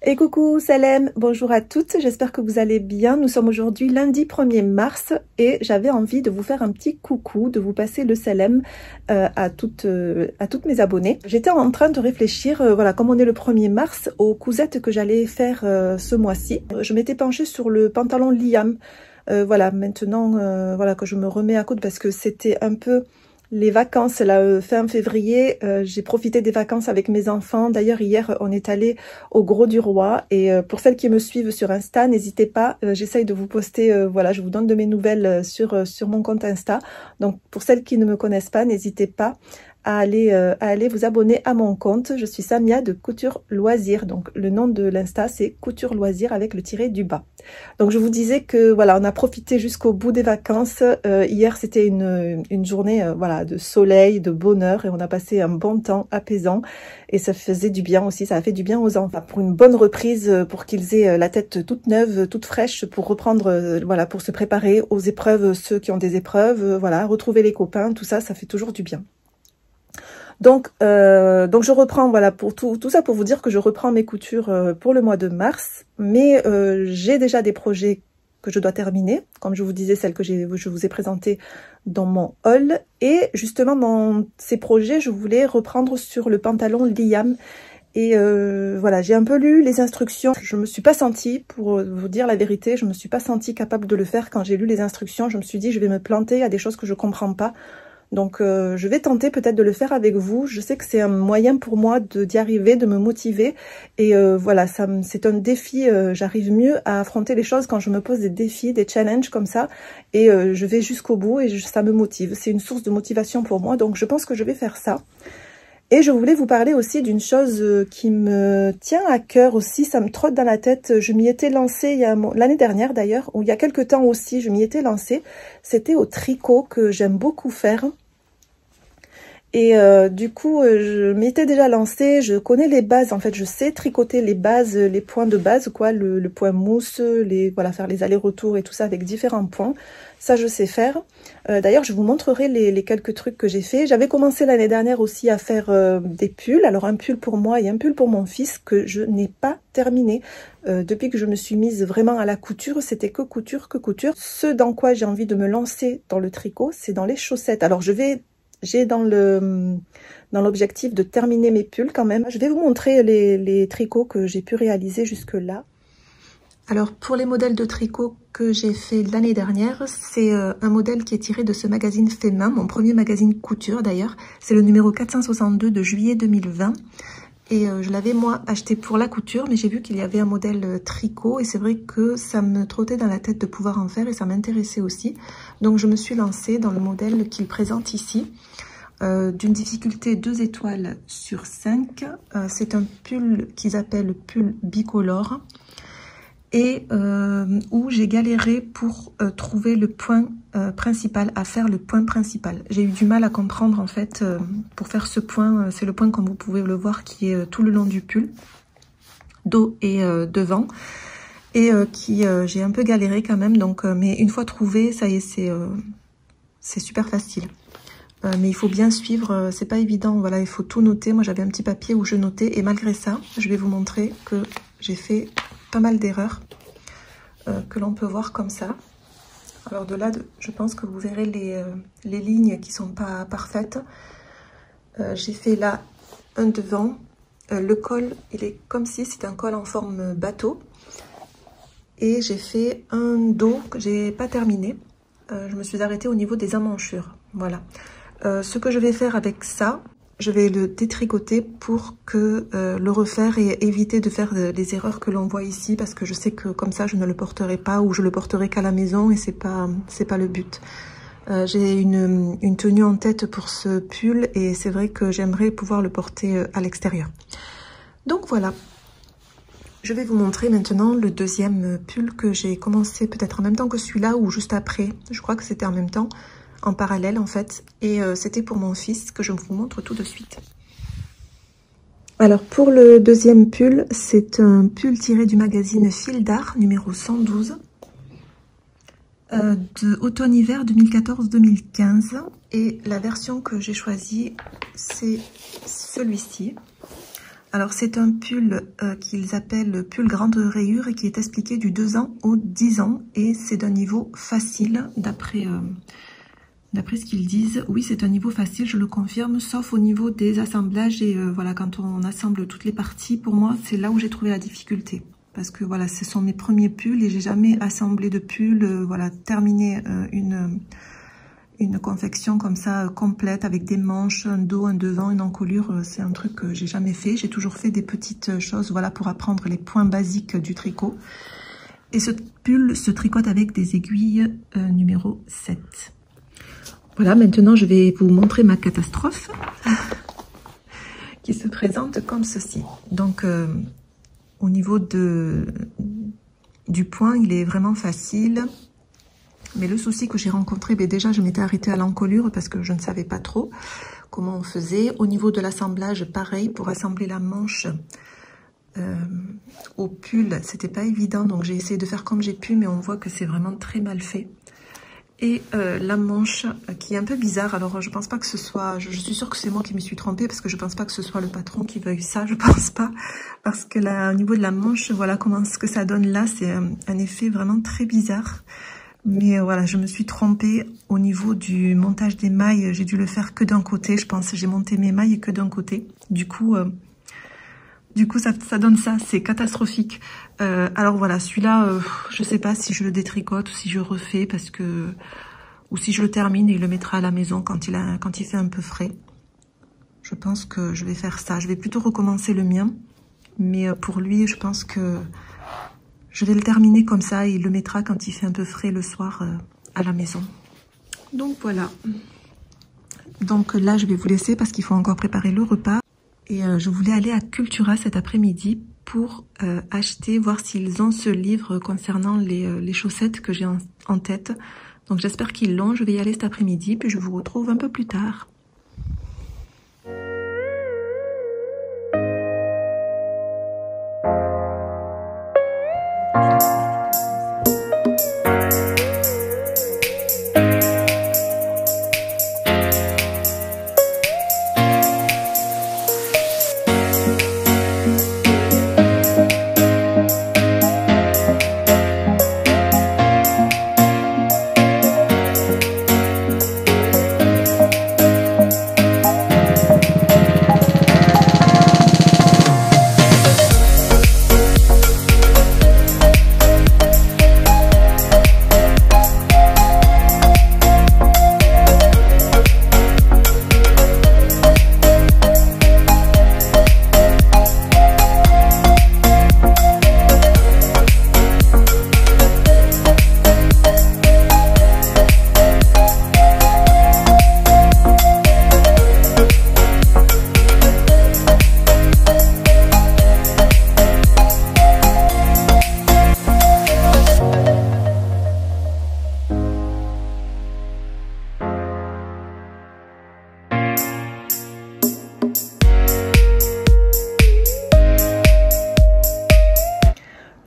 Et coucou Salem, bonjour à toutes, j'espère que vous allez bien. Nous sommes aujourd'hui lundi 1er mars et j'avais envie de vous faire un petit coucou, de vous passer le Salem à toutes mes abonnées. J'étais en train de réfléchir, voilà, comme on est le 1er mars, aux cousettes que j'allais faire ce mois-ci. Je m'étais penchée sur le pantalon Liam. Voilà, maintenant voilà, que je me remets à coudre parce que c'était un peu... les vacances, là, fin février, j'ai profité des vacances avec mes enfants. D'ailleurs, hier, on est allé au Gros du Roi. Et pour celles qui me suivent sur Insta, n'hésitez pas, j'essaye de vous poster, voilà, je vous donne de mes nouvelles sur mon compte Insta. Donc, pour celles qui ne me connaissent pas, n'hésitez pas à aller vous abonner à mon compte. Je suis Samia de Couture Loisirs. Donc, le nom de l'Insta, c'est Couture Loisirs avec le tiret du bas. Donc, je vous disais que, voilà, on a profité jusqu'au bout des vacances. Hier, c'était une journée, voilà, de soleil, de bonheur. Et on a passé un bon temps apaisant. Et ça faisait du bien aussi. Ça a fait du bien aux enfants. Pour une bonne reprise, pour qu'ils aient la tête toute neuve, toute fraîche, pour reprendre, voilà, pour se préparer aux épreuves, ceux qui ont des épreuves, voilà, retrouver les copains, tout ça, ça fait toujours du bien. Donc je reprends, voilà, pour tout ça pour vous dire que je reprends mes coutures pour le mois de mars, mais j'ai déjà des projets que je dois terminer, comme je vous disais, celles que je vous ai présentées dans mon haul, et justement dans ces projets, je voulais reprendre sur le pantalon Liam. Et voilà, j'ai un peu lu les instructions, je me suis pas sentie, pour vous dire la vérité, je me suis pas sentie capable de le faire. Quand j'ai lu les instructions, je me suis dit je vais me planter, il y a des choses que je comprends pas. Donc je vais tenter peut-être de le faire avec vous. Je sais que c'est un moyen pour moi d'y arriver, de me motiver. Et voilà, c'est un défi. J'arrive mieux à affronter les choses quand je me pose des défis, des challenges comme ça. Et je vais jusqu'au bout et ça me motive. C'est une source de motivation pour moi. Donc je pense que je vais faire ça. Et je voulais vous parler aussi d'une chose qui me tient à cœur aussi, ça me trotte dans la tête. Je m'y étais lancée l'année dernière d'ailleurs, ou il y a quelques temps aussi, je m'y étais lancée. C'était au tricot que j'aime beaucoup faire. Et du coup, je m'étais déjà lancée, je connais les bases, en fait, je sais tricoter les bases, les points de base, quoi, le point mousse, voilà, faire les allers-retours et tout ça avec différents points. Ça, je sais faire. D'ailleurs, je vous montrerai les quelques trucs que j'ai fait. J'avais commencé l'année dernière aussi à faire des pulls. Alors, un pull pour moi et un pull pour mon fils que je n'ai pas terminé. Depuis que je me suis mise vraiment à la couture, c'était que couture, que couture. Ce dans quoi j'ai envie de me lancer dans le tricot, c'est dans les chaussettes. Alors, j'ai dans l'objectif de terminer mes pulls quand même. Je vais vous montrer les tricots que j'ai pu réaliser jusque-là. Alors pour les modèles de tricot que j'ai fait l'année dernière, c'est un modèle qui est tiré de ce magazine Fémin, mon premier magazine couture d'ailleurs. C'est le numéro 462 de juillet 2020. Et je l'avais moi acheté pour la couture, mais j'ai vu qu'il y avait un modèle tricot et c'est vrai que ça me trottait dans la tête de pouvoir en faire et ça m'intéressait aussi. Donc je me suis lancée dans le modèle qu'il présente ici, d'une difficulté 2 étoiles sur 5. C'est un pull qu'ils appellent pull bicolore et où j'ai galéré pour trouver le point principal, à faire le point principal. J'ai eu du mal à comprendre en fait pour faire ce point, c'est le point comme vous pouvez le voir qui est tout le long du pull, dos et devant, et j'ai un peu galéré quand même, donc mais une fois trouvé, ça y est, c'est super facile. Mais il faut bien suivre, c'est pas évident, voilà, il faut tout noter. Moi j'avais un petit papier où je notais et malgré ça, je vais vous montrer que j'ai fait pas mal d'erreurs que l'on peut voir comme ça. Alors de là, je pense que vous verrez les lignes qui sont pas parfaites. J'ai fait là un devant. Le col, il est comme si c'était un col en forme bateau. Et j'ai fait un dos que j'ai pas terminé. Je me suis arrêtée au niveau des emmanchures. Voilà. Ce que je vais faire avec ça, je vais le détricoter pour que le refaire et éviter de faire les erreurs que l'on voit ici, parce que je sais que comme ça je ne le porterai pas ou je le porterai qu'à la maison et c'est pas le but. J'ai une tenue en tête pour ce pull et c'est vrai que j'aimerais pouvoir le porter à l'extérieur. Donc voilà. Je vais vous montrer maintenant le deuxième pull que j'ai commencé peut-être en même temps que celui-là ou juste après. Je crois que c'était en même temps, en parallèle en fait. Et c'était pour mon fils que je vous montre tout de suite. Alors pour le deuxième pull, c'est un pull tiré du magazine Fil d'Art numéro 112 de automne-hiver 2014-2015. Et la version que j'ai choisie, c'est celui-ci. Alors c'est un pull qu'ils appellent pull grande rayure et qui est expliqué du 2 ans au 10 ans et c'est d'un niveau facile d'après ce qu'ils disent. Oui, c'est un niveau facile, je le confirme, sauf au niveau des assemblages et voilà, quand on assemble toutes les parties, pour moi c'est là où j'ai trouvé la difficulté. Parce que voilà, ce sont mes premiers pulls et j'ai jamais assemblé de pull, voilà, terminé une confection comme ça complète avec des manches, un dos, un devant, une encolure, c'est un truc que j'ai jamais fait. J'ai toujours fait des petites choses, voilà, pour apprendre les points basiques du tricot. Et ce pull se tricote avec des aiguilles numéro 7. Voilà, maintenant je vais vous montrer ma catastrophe qui se présente comme ceci. Donc au niveau du point, il est vraiment facile. Mais le souci que j'ai rencontré, déjà je m'étais arrêtée à l'encolure parce que je ne savais pas trop comment on faisait. Au niveau de l'assemblage, pareil, pour assembler la manche au pull, c'était pas évident. Donc j'ai essayé de faire comme j'ai pu, mais on voit que c'est vraiment très mal fait. Et la manche qui est un peu bizarre. Alors je pense pas que ce soit, je suis sûre que c'est moi qui me suis trompée parce que je pense pas que ce soit le patron qui veuille ça, je pense pas. Parce que là, au niveau de la manche, voilà comment ce que ça donne là, c'est un effet vraiment très bizarre. Mais voilà, je me suis trompée au niveau du montage des mailles. J'ai dû le faire que d'un côté, je pense. J'ai monté mes mailles que d'un côté. Du coup, ça donne ça. C'est catastrophique. Alors voilà, celui-là, je sais pas si je le détricote ou si je refais parce que, ou si je le termine et il le mettra à la maison quand il fait un peu frais. Je pense que je vais faire ça. Je vais plutôt recommencer le mien, mais pour lui, je pense que je vais le terminer comme ça et il le mettra quand il fait un peu frais le soir à la maison. Donc voilà. Donc là, je vais vous laisser parce qu'il faut encore préparer le repas. Et je voulais aller à Cultura cet après-midi pour acheter, voir s'ils ont ce livre concernant les chaussettes que j'ai en tête. Donc j'espère qu'ils l'ont. Je vais y aller cet après-midi, puis je vous retrouve un peu plus tard.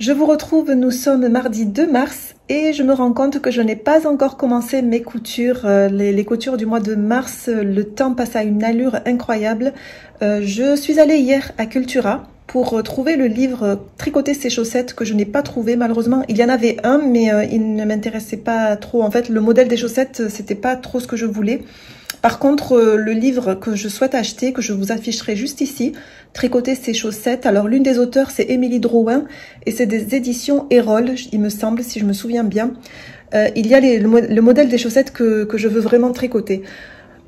Je vous retrouve, nous sommes mardi 2 mars et je me rends compte que je n'ai pas encore commencé mes coutures, les coutures du mois de mars. Le temps passe à une allure incroyable. Je suis allée hier à Cultura pour trouver le livre Tricoter ses chaussettes que je n'ai pas trouvé. Malheureusement, il y en avait un, mais il ne m'intéressait pas trop. En fait, le modèle des chaussettes, c'était pas trop ce que je voulais. Par contre, le livre que je souhaite acheter, que je vous afficherai juste ici, Tricoter ses chaussettes. Alors, l'une des auteurs, c'est Émilie Drouin et c'est des éditions Erol, il me semble, si je me souviens bien. Il y a le modèle des chaussettes que je veux vraiment tricoter.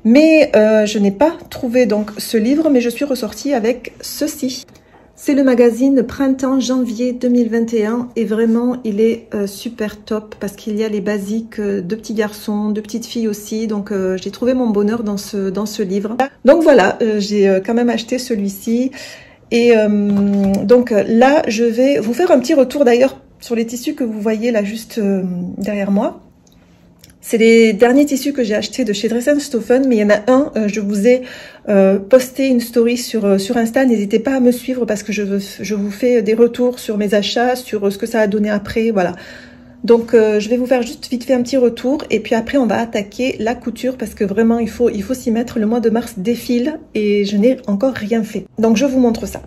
Mais je n'ai pas trouvé donc ce livre, mais je suis ressortie avec ceci. C'est le magazine Printemps-Janvier 2021 et vraiment il est super top parce qu'il y a les basiques de petits garçons, de petites filles aussi. Donc j'ai trouvé mon bonheur dans ce livre. Donc voilà, j'ai quand même acheté celui-ci. Et donc là, je vais vous faire un petit retour d'ailleurs sur les tissus que vous voyez là juste derrière moi. C'est les derniers tissus que j'ai achetés de chez Dress & Stoffen, mais il y en a un, je vous ai posté une story sur Insta, n'hésitez pas à me suivre parce que je vous fais des retours sur mes achats, sur ce que ça a donné après, voilà. Donc je vais vous faire juste vite fait un petit retour et puis après on va attaquer la couture parce que vraiment il faut s'y mettre, le mois de mars défile et je n'ai encore rien fait. Donc je vous montre ça.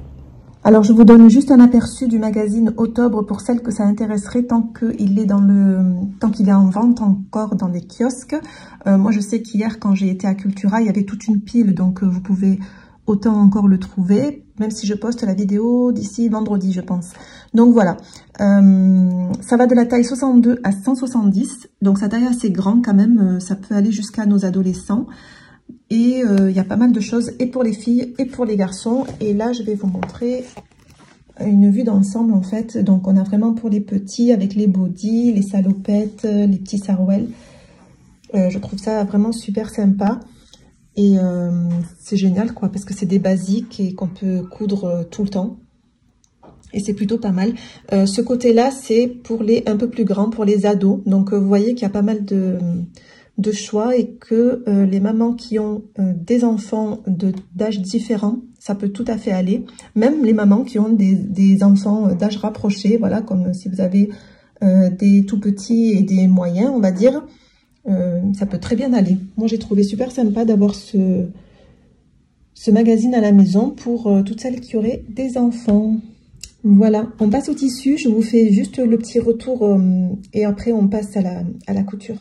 Alors, je vous donne juste un aperçu du magazine Octobre pour celles que ça intéresserait tant qu'il est tant qu'il est en vente encore dans les kiosques. Moi, je sais qu'hier, quand j'ai été à Cultura, il y avait toute une pile, donc vous pouvez autant encore le trouver, même si je poste la vidéo d'ici vendredi, je pense. Donc voilà, ça va de la taille 62 à 170, donc sa taille assez grand quand même, ça peut aller jusqu'à nos adolescents. Et il y a pas mal de choses, et pour les filles et pour les garçons. Et là, je vais vous montrer une vue d'ensemble, en fait. Donc, on a vraiment pour les petits, avec les bodys, les salopettes, les petits sarouels. Je trouve ça vraiment super sympa. Et c'est génial, quoi, parce que c'est des basiques et qu'on peut coudre tout le temps. Et c'est plutôt pas mal. Ce côté-là, c'est pour les un peu plus grands, pour les ados. Donc, vous voyez qu'il y a pas mal de choix et que les mamans qui ont des enfants d'âge différents, ça peut tout à fait aller. Même les mamans qui ont des enfants d'âge rapproché, voilà, comme si vous avez des tout petits et des moyens, on va dire, ça peut très bien aller. Moi, j'ai trouvé super sympa d'avoir ce magazine à la maison pour toutes celles qui auraient des enfants. Voilà, on passe au tissu, je vous fais juste le petit retour et après on passe à la couture.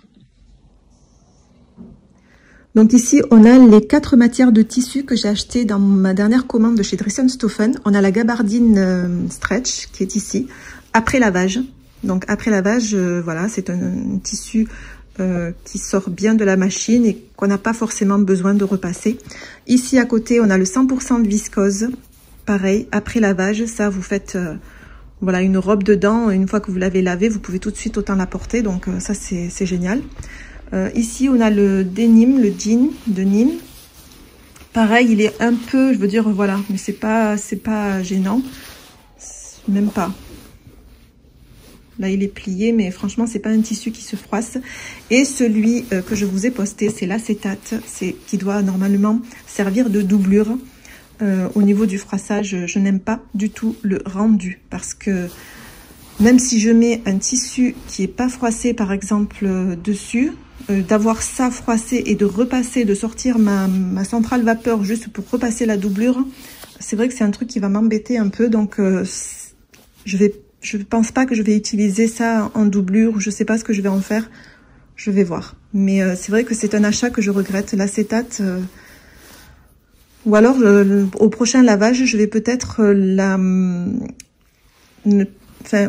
Donc ici, on a les 4 matières de tissu que j'ai acheté dans ma dernière commande de chez Dress-en-Stoffen. On a la gabardine stretch qui est ici, après lavage. Donc après lavage, voilà, c'est un tissu qui sort bien de la machine et qu'on n'a pas forcément besoin de repasser. Ici à côté, on a le 100% de viscose. Pareil, après lavage, ça vous faites voilà, une robe dedans. Une fois que vous l'avez lavé, vous pouvez tout de suite autant la porter. Donc ça, c'est génial. Ici, on a le denim, le jean de Nîmes. Pareil, il est un peu, je veux dire, voilà, mais c'est pas gênant, même pas. Là, il est plié, mais franchement, c'est pas un tissu qui se froisse. Et celui que je vous ai posté, c'est l'acétate, qui doit normalement servir de doublure. Au niveau du froissage, je n'aime pas du tout le rendu parce que même si je mets un tissu qui est pas froissé, par exemple, dessus, d'avoir ça froissé et de repasser, de sortir ma centrale vapeur juste pour repasser la doublure, c'est vrai que c'est un truc qui va m'embêter un peu. Donc, je pense pas que je vais utiliser ça en doublure ou je sais pas ce que je vais en faire. Je vais voir. Mais c'est vrai que c'est un achat que je regrette, l'acétate. Ou alors, au prochain lavage, je vais peut-être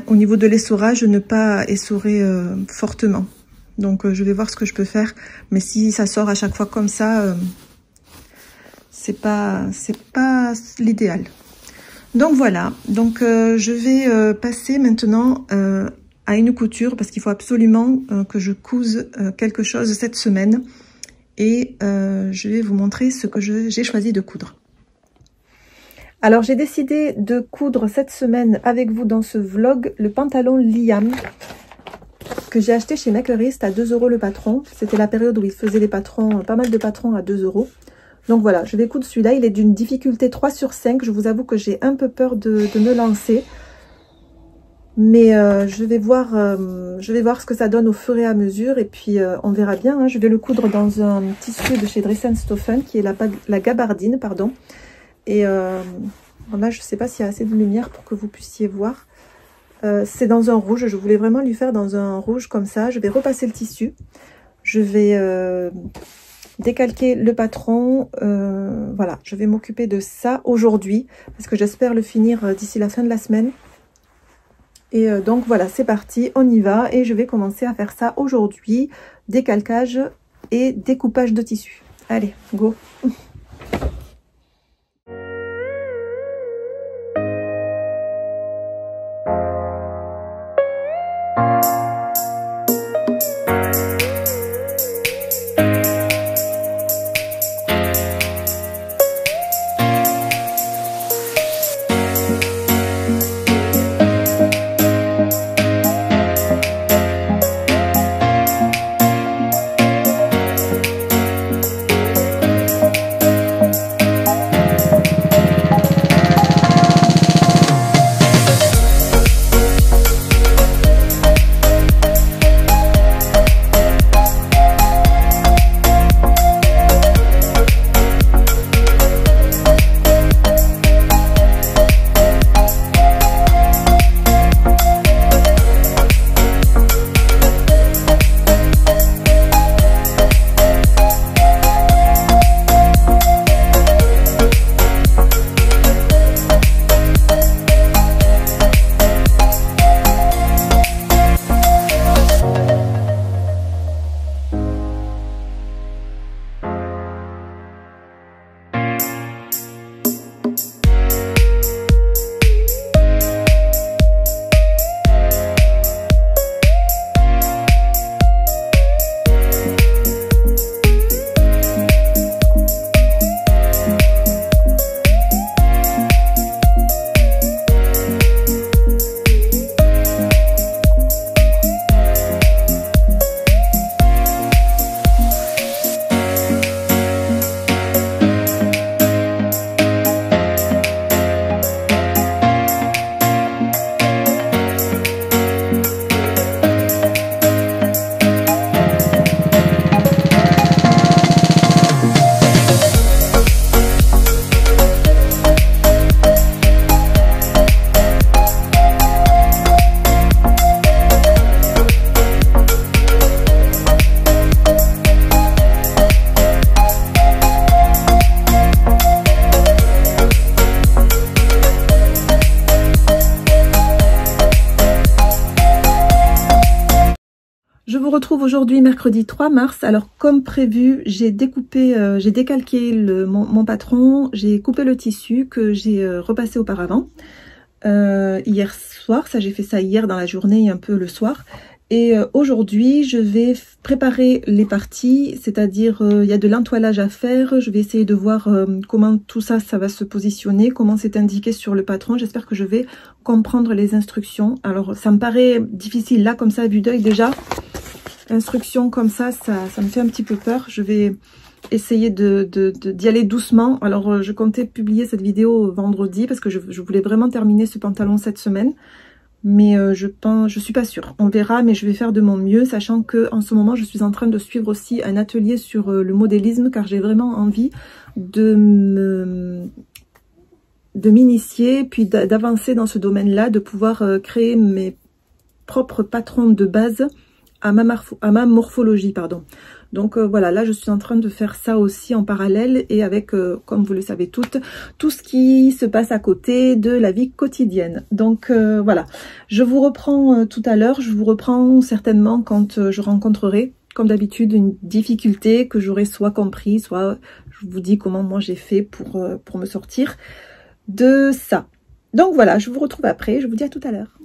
au niveau de l'essorage, ne pas essorer fortement. Donc, je vais voir ce que je peux faire. Mais si ça sort à chaque fois comme ça, c'est pas l'idéal. Donc, voilà. Donc, je vais passer maintenant à une couture parce qu'il faut absolument que je couse quelque chose cette semaine. Et je vais vous montrer ce que j'ai choisi de coudre. Alors, j'ai décidé de coudre cette semaine avec vous dans ce vlog le pantalon Liam que j'ai acheté chez Makerist à 2 € le patron. C'était la période où ils faisaient les patrons, pas mal de patrons à 2 €. Donc voilà, je vais coudre celui-là. Il est d'une difficulté 3/5. Je vous avoue que j'ai un peu peur de me lancer. Mais je vais voir ce que ça donne au fur et à mesure. Et puis on verra bien. Hein. Je vais le coudre dans un tissu de chez Dress-en-Stoffen qui est la gabardine, pardon. Et là, je ne sais pas s'il y a assez de lumière pour que vous puissiez voir. C'est dans un rouge. Je voulais vraiment lui faire dans un rouge comme ça. Je vais repasser le tissu. Je vais décalquer le patron. Voilà, je vais m'occuper de ça aujourd'hui parce que j'espère le finir d'ici la fin de la semaine. Et donc voilà, c'est parti, on y va et je vais commencer à faire ça aujourd'hui. Décalcage et découpage de tissu. Allez, go! retrouve aujourd'hui mercredi 3 mars. Alors comme prévu, j'ai décalqué mon patron, j'ai coupé le tissu que j'ai repassé auparavant hier soir. Ça, j'ai fait ça hier dans la journée et un peu le soir. Et aujourd'hui, je vais préparer les parties, c'est-à-dire il y a de l'entoilage à faire. Je vais essayer de voir comment tout ça va se positionner, comment c'est indiqué sur le patron. J'espère que je vais comprendre les instructions. Alors, ça me paraît difficile là, comme ça, vue d'œil déjà. Instructions comme ça me fait un petit peu peur. Je vais essayer d'y aller doucement. Alors, je comptais publier cette vidéo vendredi parce que je voulais vraiment terminer ce pantalon cette semaine. Mais je suis pas sûre. On verra, mais je vais faire de mon mieux, sachant que en ce moment, je suis en train de suivre aussi un atelier sur le modélisme, car j'ai vraiment envie de m'initier, puis d'avancer dans ce domaine-là, de pouvoir créer mes propres patrons de base à ma morphologie, pardon. Donc voilà, là je suis en train de faire ça aussi en parallèle et avec, comme vous le savez toutes, tout ce qui se passe à côté de la vie quotidienne. Donc voilà, je vous reprends tout à l'heure, je vous reprends certainement quand je rencontrerai, comme d'habitude, une difficulté que j'aurai soit compris, soit je vous dis comment moi j'ai fait pour me sortir de ça. Donc voilà, je vous retrouve après, je vous dis à tout à l'heure.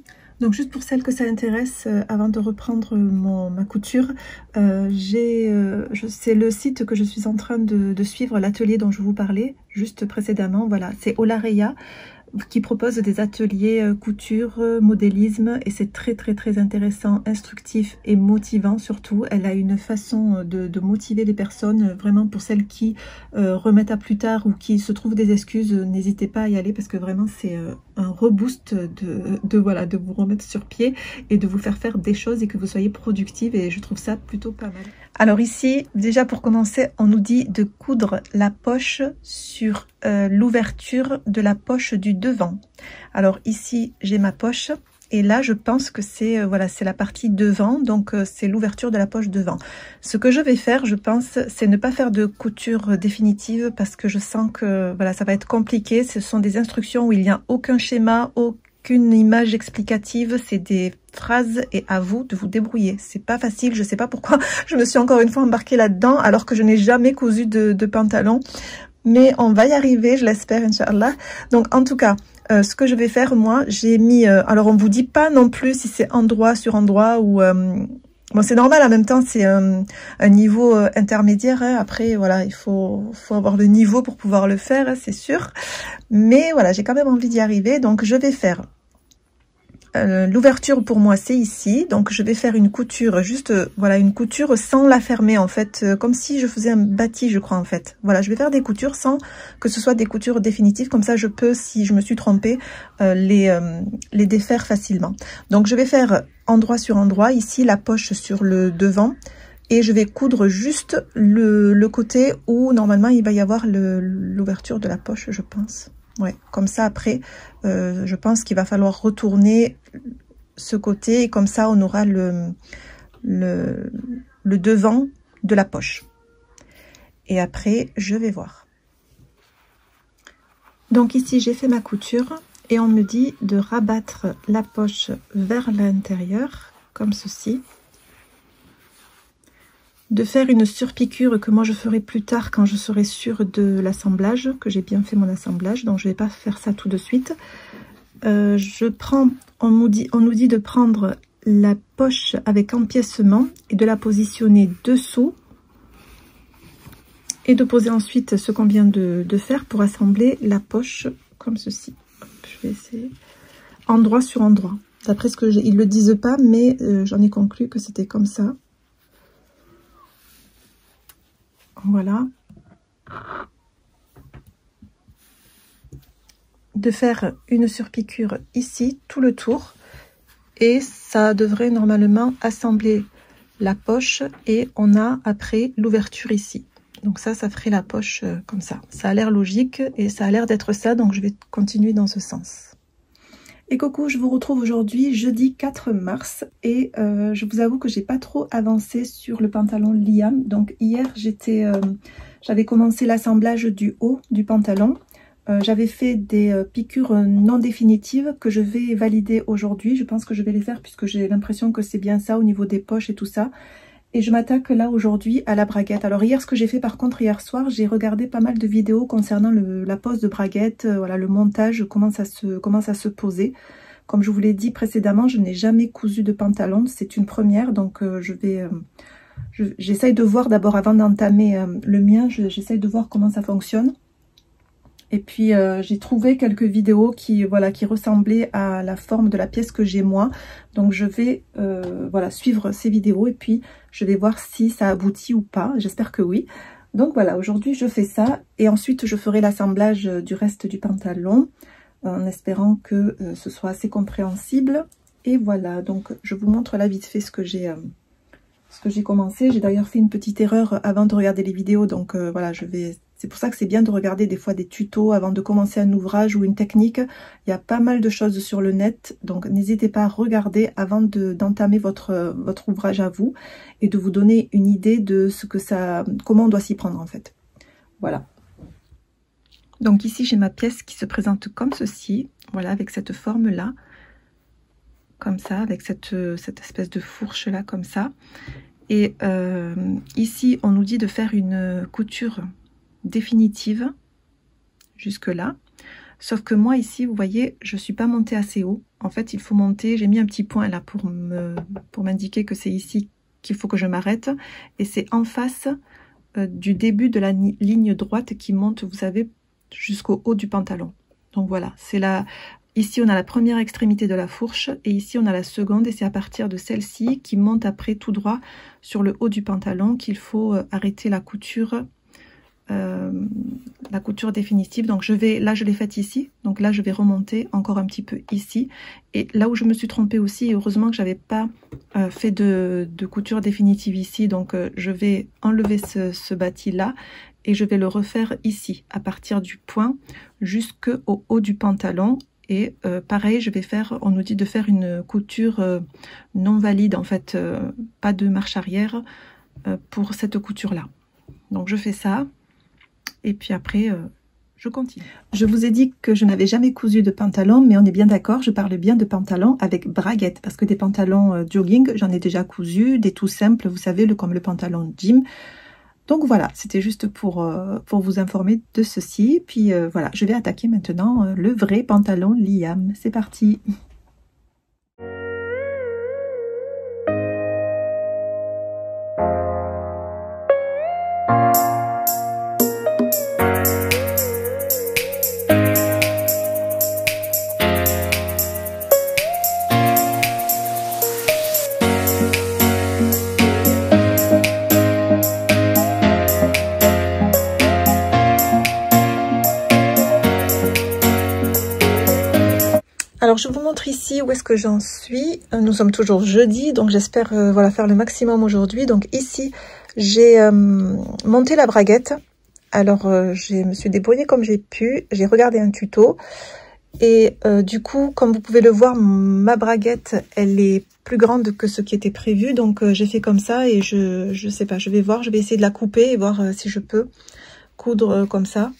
Donc juste pour celles que ça intéresse, avant de reprendre ma couture, c'est le site que je suis en train de suivre, l'atelier dont je vous parlais juste précédemment. Voilà, c'est Olareya qui propose des ateliers couture, modélisme, et c'est très intéressant, instructif et motivant surtout. Elle a une façon de motiver les personnes, vraiment pour celles qui remettent à plus tard ou qui se trouvent des excuses, n'hésitez pas à y aller parce que vraiment c'est un reboost de vous remettre sur pied et de vous faire des choses et que vous soyez productive, et je trouve ça plutôt pas mal. Alors ici, déjà pour commencer, on nous dit de coudre la poche sur l'ouverture de la poche du devant. Alors ici, j'ai ma poche et là, je pense que c'est voilà, c'est la partie devant, donc c'est l'ouverture de la poche devant. Ce que je vais faire, je pense, c'est ne pas faire de couture définitive parce que je sens que voilà, ça va être compliqué. Ce sont des instructions où il n'y a aucun schéma, aucune image explicative, c'est des phrases et à vous de vous débrouiller. C'est pas facile, je sais pas pourquoi je me suis encore une fois embarquée là-dedans alors que je n'ai jamais cousu de pantalon. Mais on va y arriver, je l'espère, Inch'Allah. Donc en tout cas, ce que je vais faire, moi, j'ai mis... alors on vous dit pas non plus si c'est endroit sur endroit ou... bon, c'est normal, en même temps, c'est un niveau intermédiaire. Hein. Après, voilà, il faut avoir le niveau pour pouvoir le faire, hein, c'est sûr. Mais voilà, j'ai quand même envie d'y arriver. Donc je vais faire... l'ouverture pour moi c'est ici, donc je vais faire une couture juste voilà, une couture sans la fermer en fait, comme si je faisais un bâti, je crois en fait. Voilà, je vais faire des coutures sans que ce soit des coutures définitives, comme ça je peux, si je me suis trompée, les défaire facilement. Donc je vais faire endroit sur endroit, ici la poche sur le devant, et je vais coudre juste le côté où normalement il va y avoir l'ouverture de la poche, je pense. Ouais, comme ça après, je pense qu'il va falloir retourner ce côté et comme ça on aura le devant de la poche. Et après, je vais voir. Donc ici, j'ai fait ma couture et on me dit de rabattre la poche vers l'intérieur, comme ceci. De faire une surpiqûre que moi je ferai plus tard quand je serai sûre de l'assemblage, que j'ai bien fait mon assemblage, donc je vais pas faire ça tout de suite. On nous dit de prendre la poche avec empiècement et de la positionner dessous et de poser ensuite ce qu'on vient de faire pour assembler la poche comme ceci. Hop, je vais essayer endroit sur endroit. D'après ce que ils le disent pas, mais j'en ai conclu que c'était comme ça. Voilà, de faire une surpiqûre ici, tout le tour, et ça devrait normalement assembler la poche, et on a après l'ouverture ici. Donc ça ferait la poche comme ça. Ça a l'air logique, et ça a l'air d'être ça, donc je vais continuer dans ce sens. Et coucou, je vous retrouve aujourd'hui jeudi 4 mars et je vous avoue que j'ai pas trop avancé sur le pantalon Liam. Donc hier j'avais commencé l'assemblage du haut du pantalon. J'avais fait des piqûres non définitives que je vais valider aujourd'hui. Je pense que je vais les faire puisque j'ai l'impression que c'est bien ça au niveau des poches et tout ça. Et je m'attaque là aujourd'hui à la braguette. Alors hier, ce que j'ai fait par contre hier soir, j'ai regardé pas mal de vidéos concernant la pose de braguette, voilà, le montage, comment ça se posait. Comme je vous l'ai dit précédemment, je n'ai jamais cousu de pantalon, c'est une première, donc j'essaye de voir d'abord avant d'entamer le mien, j'essaye de voir comment ça fonctionne. Et puis j'ai trouvé quelques vidéos qui ressemblaient à la forme de la pièce que j'ai moi. Donc je vais voilà, suivre ces vidéos et puis je vais voir si ça aboutit ou pas. J'espère que oui. Donc voilà, aujourd'hui je fais ça et ensuite je ferai l'assemblage du reste du pantalon en espérant que ce soit assez compréhensible. Et voilà, donc je vous montre là vite fait ce que j'ai commencé. J'ai d'ailleurs fait une petite erreur avant de regarder les vidéos, donc voilà, c'est pour ça que c'est bien de regarder des fois des tutos avant de commencer un ouvrage ou une technique. Il y a pas mal de choses sur le net, donc n'hésitez pas à regarder avant d'entamer votre ouvrage à vous et de vous donner une idée de comment on doit s'y prendre en fait. Voilà. Donc ici j'ai ma pièce qui se présente comme ceci, voilà, avec cette forme là, comme ça, avec cette espèce de fourche là, comme ça. Et ici on nous dit de faire une couture définitive jusque là, sauf que moi ici vous voyez je suis pas montée assez haut. En fait il faut monter, j'ai mis un petit point là pour m'indiquer que c'est ici qu'il faut que je m'arrête, et c'est en face du début de la ligne droite qui monte, vous savez, jusqu'au haut du pantalon. Donc voilà, c'est là. Ici on a la première extrémité de la fourche et ici on a la seconde, et c'est à partir de celle-ci qui monte après tout droit sur le haut du pantalon qu'il faut arrêter la couture définitive. Donc là je l'ai faite ici, donc là je vais remonter encore un petit peu ici, et là où je me suis trompée aussi, et heureusement que j'avais pas fait de couture définitive ici, donc je vais enlever ce bâti là et je vais le refaire ici à partir du point jusqu'au haut du pantalon. Et pareil, je vais faire, on nous dit de faire une couture non valide, en fait, pas de marche arrière pour cette couture-là. Donc je fais ça, et puis après, je continue. Je vous ai dit que je n'avais jamais cousu de pantalon, mais on est bien d'accord, je parle bien de pantalon avec braguette, parce que des pantalons jogging, j'en ai déjà cousu, des tout simples, vous savez, comme le pantalon gym. Donc voilà, c'était juste pour vous informer de ceci. Puis voilà, je vais attaquer maintenant le vrai pantalon Liam. C'est parti! Alors je vous montre ici où est-ce que j'en suis. Nous sommes toujours jeudi, donc j'espère voilà, faire le maximum aujourd'hui. Donc ici j'ai monté la braguette. Alors je me suis débrouillée comme j'ai pu, j'ai regardé un tuto et du coup comme vous pouvez le voir, ma braguette elle est plus grande que ce qui était prévu, donc j'ai fait comme ça et je sais pas, je vais voir, je vais essayer de la couper et voir si je peux coudre comme ça.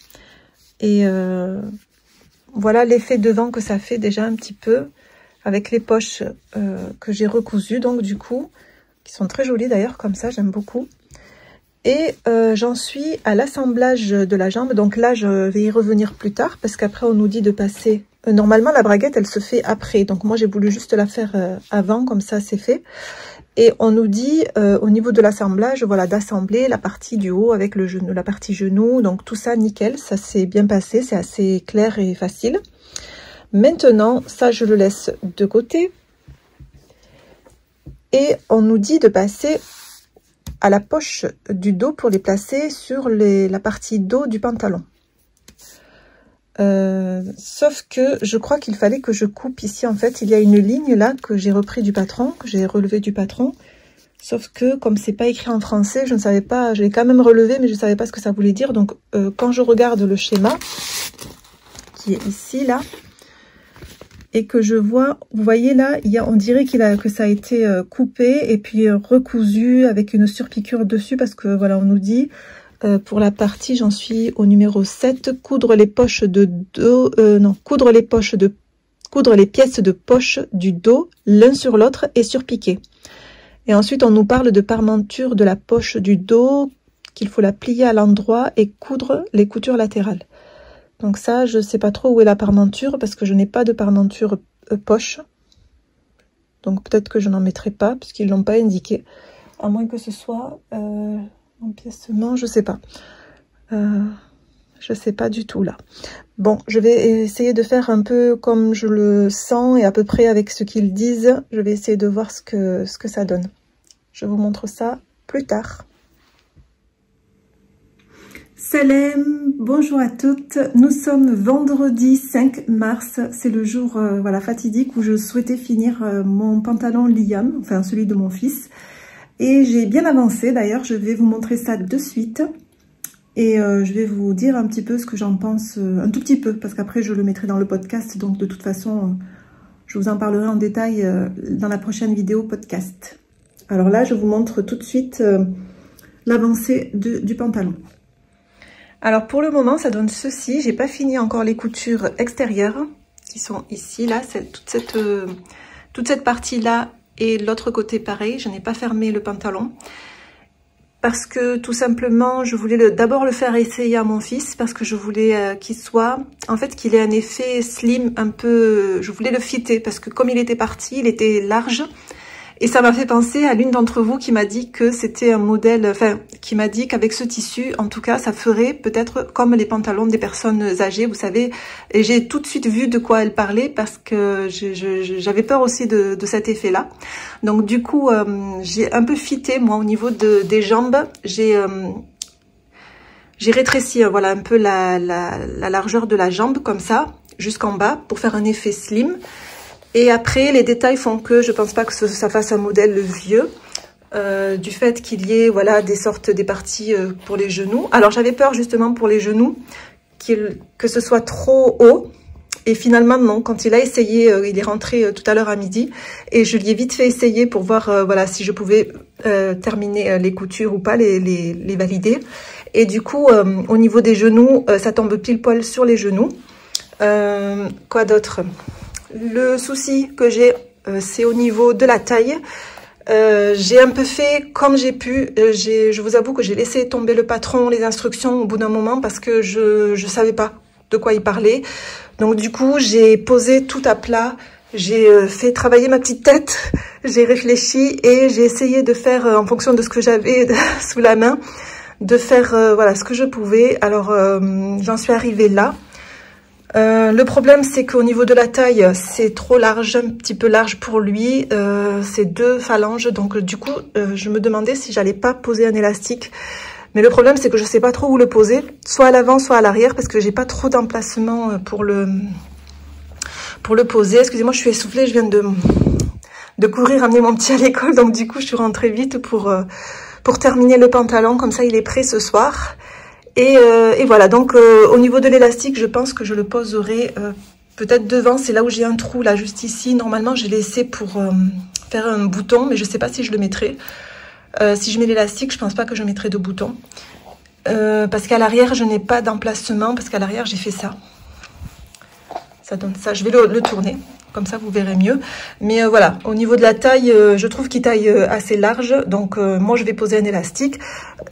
Et voilà l'effet devant que ça fait déjà un petit peu avec les poches que j'ai recousues, donc du coup qui sont très jolies d'ailleurs comme ça, j'aime beaucoup. Et j'en suis à l'assemblage de la jambe, donc là je vais y revenir plus tard parce qu'après on nous dit de passer, normalement la braguette elle se fait après, donc moi j'ai voulu juste la faire avant, comme ça c'est fait. Et on nous dit au niveau de l'assemblage, voilà, d'assembler la partie du haut avec le genou, la partie genou, donc tout ça nickel, ça s'est bien passé, c'est assez clair et facile. Maintenant ça je le laisse de côté et on nous dit de passer à la poche du dos pour les placer sur la partie dos du pantalon. Sauf que je crois qu'il fallait que je coupe ici, en fait il y a une ligne là que j'ai repris du patron, que j'ai relevé du patron, sauf que comme c'est pas écrit en français, je ne savais pas, je l'ai quand même relevé mais je ne savais pas ce que ça voulait dire. Donc quand je regarde le schéma qui est ici là et que je vois, vous voyez là, on dirait que ça a été coupé et puis recousu avec une surpiqûre dessus, parce que voilà, on nous dit pour la partie, j'en suis au numéro 7, coudre les poches de dos, coudre les pièces de poche du dos l'un sur l'autre et surpiquer. Et ensuite, on nous parle de parmenture de la poche du dos, qu'il faut la plier à l'endroit et coudre les coutures latérales. Donc ça, je ne sais pas trop où est la parmenture parce que je n'ai pas de parmenture poche. Donc peut-être que je n'en mettrai pas puisqu'ils ne l'ont pas indiqué. À moins que ce soit empiècement, je ne sais pas. Je ne sais pas du tout là. Bon, je vais essayer de faire un peu comme je le sens et à peu près avec ce qu'ils disent. Je vais essayer de voir ce que ça donne. Je vous montre ça plus tard. Salam, bonjour à toutes. Nous sommes vendredi 5 mars. C'est le jour voilà, fatidique où je souhaitais finir mon pantalon Liam, enfin celui de mon fils. Et j'ai bien avancé d'ailleurs, je vais vous montrer ça de suite. Et je vais vous dire un petit peu ce que j'en pense, un tout petit peu, parce qu'après je le mettrai dans le podcast, donc de toute façon, je vous en parlerai en détail dans la prochaine vidéo podcast. Alors là, je vous montre tout de suite l'avancée du pantalon. Alors pour le moment, ça donne ceci. J'ai pas fini encore les coutures extérieures, qui sont ici, là, toute cette partie-là et l'autre côté pareil. Je n'ai pas fermé le pantalon. Parce que tout simplement, je voulais d'abord le faire essayer à mon fils, parce que je voulais qu'il soit, en fait, qu'il ait un effet slim un peu, je voulais le fitter, parce que comme il était parti, il était large, et ça m'a fait penser à l'une d'entre vous qui m'a dit que c'était un modèle, enfin, qui m'a dit qu'avec ce tissu, en tout cas, ça ferait peut-être comme les pantalons des personnes âgées, vous savez, et j'ai tout de suite vu de quoi elle parlait, parce que j'avais peur aussi de cet effet-là. Donc du coup, j'ai un peu fité, moi, au niveau des jambes, j'ai rétréci, voilà, un peu la largeur de la jambe, comme ça, jusqu'en bas, pour faire un effet slim. Et après, les détails font que je pense pas que ça fasse un modèle vieux, du fait qu'il y ait, voilà, des parties pour les genoux. Alors j'avais peur justement pour les genoux, que ce soit trop haut. Et finalement, non, quand il a essayé, il est rentré tout à l'heure à midi, et je lui ai vite fait essayer pour voir voilà, si je pouvais terminer les coutures ou pas, les valider. Et du coup, au niveau des genoux, ça tombe pile poil sur les genoux. Quoi d'autre? Le souci que j'ai, c'est au niveau de la taille. J'ai un peu fait comme j'ai pu. Je vous avoue que j'ai laissé tomber le patron, les instructions au bout d'un moment, parce que je savais pas de quoi il parlait. Donc du coup, j'ai posé tout à plat, j'ai fait travailler ma petite tête, j'ai réfléchi et j'ai essayé de faire, en fonction de ce que j'avais sous la main, de faire voilà, ce que je pouvais. Alors, j'en suis arrivée là. Le problème, c'est qu'au niveau de la taille, c'est trop large, un petit peu large pour lui. C'est 2 phalanges, donc du coup, je me demandais si j'allais pas poser un élastique. Mais le problème, c'est que je sais pas trop où le poser, soit à l'avant, soit à l'arrière, parce que j'ai pas trop d'emplacement pour le poser. Excusez-moi, je suis essoufflée, je viens de courir amener mon petit à l'école, donc du coup, je suis rentrée vite pour terminer le pantalon, comme ça, il est prêt ce soir. Et voilà, donc au niveau de l'élastique, je pense que je le poserai peut-être devant, c'est là où j'ai un trou, là, juste ici. Normalement, j'ai laissé pour faire un bouton, mais je sais pas si je le mettrai. Si je mets l'élastique, je pense pas que je mettrai de bouton. Parce qu'à l'arrière, je n'ai pas d'emplacement, parce qu'à l'arrière, j'ai fait ça. Ça donne ça. Je vais le tourner, comme ça, vous verrez mieux. Mais voilà, au niveau de la taille, je trouve qu'il taille assez large. Donc, moi, je vais poser un élastique.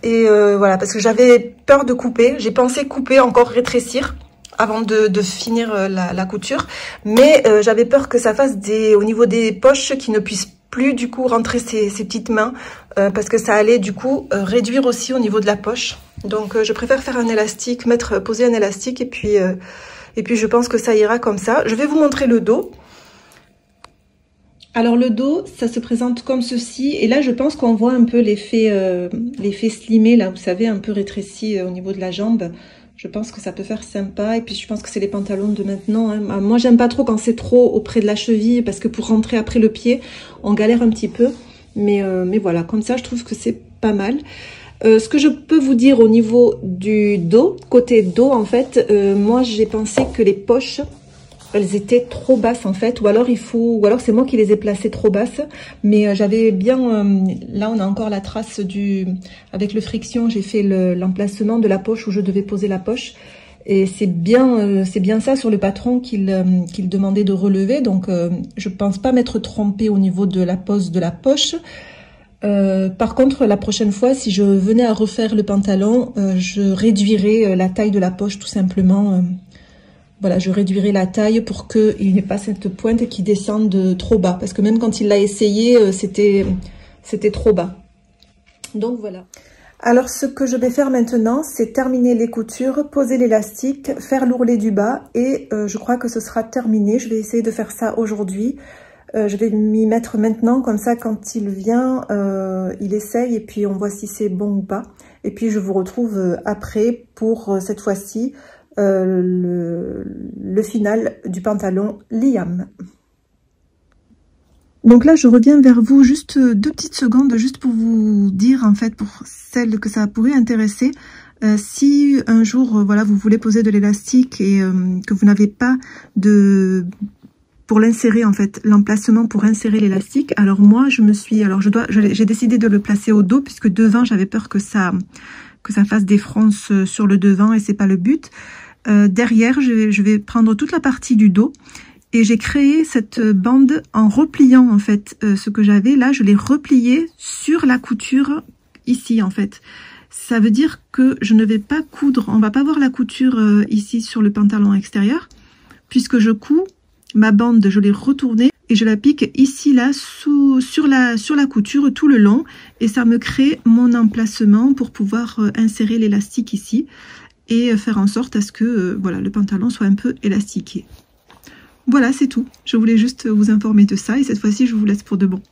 Et voilà, parce que j'avais peur de couper. J'ai pensé couper, encore rétrécir, avant de finir la couture. Mais j'avais peur que ça fasse au niveau des poches, qui ne puissent plus du coup rentrer ses petites mains, parce que ça allait du coup réduire aussi au niveau de la poche. Donc je préfère faire un élastique, poser un élastique, et puis je pense que ça ira comme ça. Je vais vous montrer le dos. Alors le dos, ça se présente comme ceci, et là je pense qu'on voit un peu l'effet slimé, là, vous savez, un peu rétréci au niveau de la jambe. Je pense que ça peut faire sympa, et puis je pense que c'est les pantalons de maintenant, hein. Moi j'aime pas trop quand c'est trop auprès de la cheville, parce que pour rentrer après le pied, on galère un petit peu, mais voilà, comme ça je trouve que c'est pas mal. Ce que je peux vous dire au niveau du dos, côté dos en fait, moi j'ai pensé que les poches, elles étaient trop basses en fait, ou alors c'est moi qui les ai placées trop basses, mais j'avais bien, là on a encore la trace avec le friction, j'ai fait l'emplacement de la poche où je devais poser la poche, et c'est bien ça sur le patron qu'il demandait de relever, donc je pense pas m'être trompée au niveau de la pose de la poche. Par contre, la prochaine fois, si je venais à refaire le pantalon, je réduirais la taille de la poche tout simplement. Voilà, je réduirais la taille pour qu'il n'y ait pas cette pointe qui descende trop bas. Parce que même quand il l'a essayé, c'était trop bas. Donc voilà. Alors ce que je vais faire maintenant, c'est terminer les coutures, poser l'élastique, faire l'ourlet du bas et je crois que ce sera terminé. Je vais essayer de faire ça aujourd'hui. Je vais m'y mettre maintenant, comme ça quand il vient, il essaye et puis on voit si c'est bon ou pas. Et puis je vous retrouve après pour cette fois-ci le final du pantalon Liam. Donc là, je reviens vers vous juste 2 petites secondes, juste pour vous dire, en fait, pour celles que ça pourrait intéresser, si un jour, voilà, vous voulez poser de l'élastique et que vous n'avez pas pour l'insérer, en fait, l'emplacement pour insérer l'élastique, alors moi, j'ai décidé de le placer au dos, puisque devant, j'avais peur que ça fasse des fronces sur le devant, et c'est pas le but. Derrière, je vais prendre toute la partie du dos, et j'ai créé cette bande en repliant, en fait, ce que j'avais là, je l'ai replié sur la couture ici, en fait. Ça veut dire que je ne vais pas coudre, on va pas voir la couture ici sur le pantalon extérieur, puisque je couds ma bande, je l'ai retournée et je la pique ici, là, sur la couture tout le long, et ça me crée mon emplacement pour pouvoir insérer l'élastique ici et faire en sorte à ce que voilà, le pantalon soit un peu élastiqué. Voilà, c'est tout. Je voulais juste vous informer de ça et cette fois-ci, je vous laisse pour de bon.